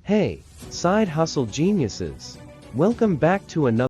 Hey, side hustle geniuses! Welcome back to another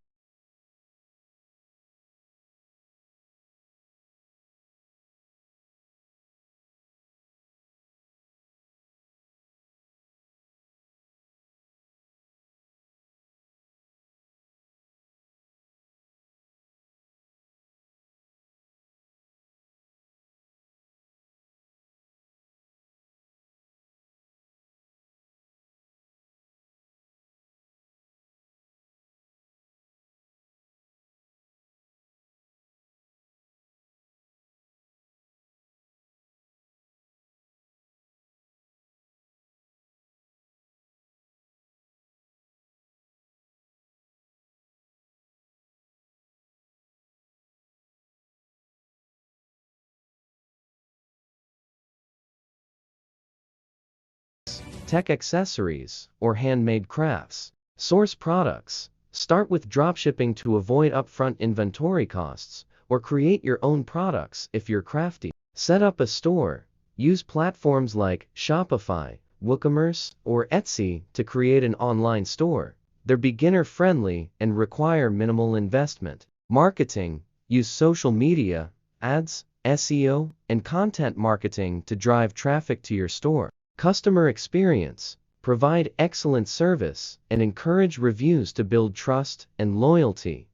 tech accessories or handmade crafts. Source products. Start with dropshipping to avoid upfront inventory costs, or create your own products if you're crafty. Set up a store. Use platforms like Shopify, WooCommerce, or Etsy to create an online store. They're beginner-friendly and require minimal investment. Marketing. Use social media, ads, SEO, and content marketing to drive traffic to your store. Customer experience. Provide excellent service and encourage reviews to build trust and loyalty.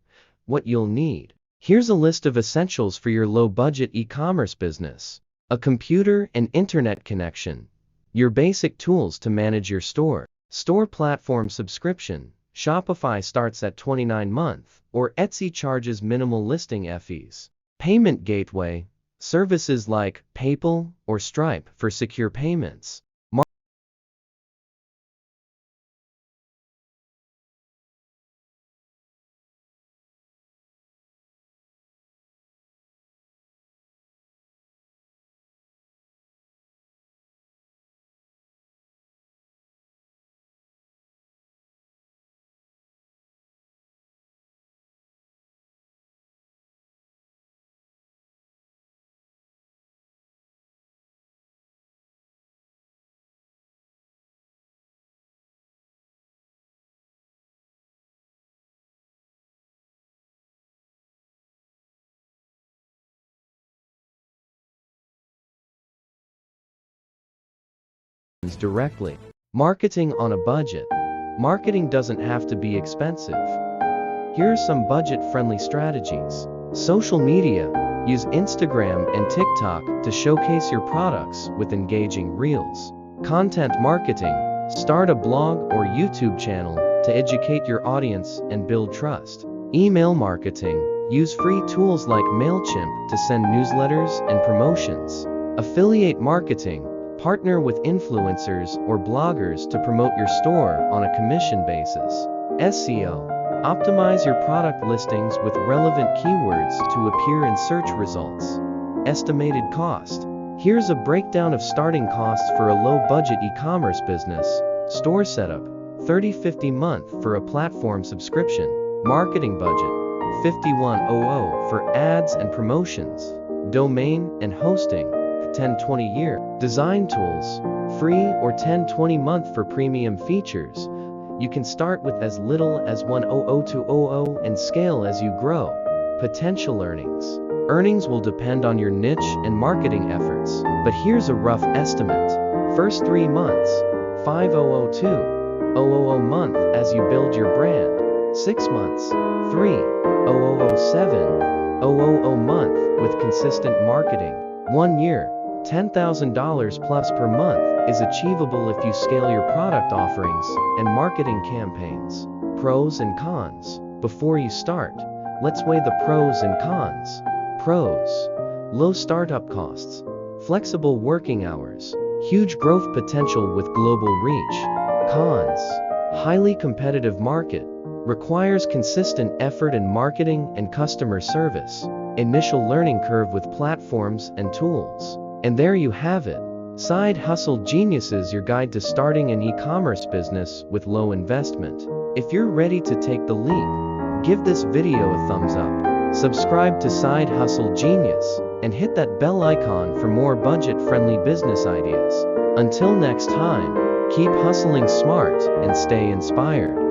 What you'll need. Here's a list of essentials for your low-budget e-commerce business. A computer and internet connection. Your basic tools to manage your store. Store platform subscription. Shopify starts at $29 a month, or Etsy charges minimal listing fees. Payment gateway. Services like PayPal or Stripe for secure payments. Directly. Marketing on a budget. Marketing doesn't have to be expensive. Here are some budget-friendly strategies. Social media. Use Instagram and TikTok to showcase your products with engaging reels. Content marketing. Start a blog or YouTube channel to educate your audience and build trust. Email marketing. Use free tools like MailChimp to send newsletters and promotions. Affiliate marketing. Partner with influencers or bloggers to promote your store on a commission basis. SEO. Optimize your product listings with relevant keywords to appear in search results. Estimated cost. Here's a breakdown of starting costs for a low-budget e-commerce business. Store setup, $30-50 a month for a platform subscription. Marketing budget, $5100 for ads and promotions. Domain and hosting, $10-20 a year. Design tools, free or $10-20 a month for premium features. You can start with as little as $100-200 and scale as you grow. Potential earnings. Earnings will depend on your niche and marketing efforts, but here's a rough estimate. First 3 months, $500-200 a month as you build your brand. 6 months, $300-700 a month with consistent marketing. 1 year, $10,000 plus per month is achievable if you scale your product offerings and marketing campaigns. Pros and cons. Before you start, let's weigh the pros and cons. Pros. Low startup costs. Flexible working hours. Huge growth potential with global reach. Cons. Highly competitive market. Requires consistent effort in marketing and customer service. Initial learning curve with platforms and tools. And there you have it. Side Hustle Geniuses, your guide to starting an e-commerce business with low investment. If you're ready to take the leap, give this video a thumbs up. Subscribe to Side Hustle Genius and hit that bell icon for more budget-friendly business ideas. Until next time, Keep hustling smart and stay inspired.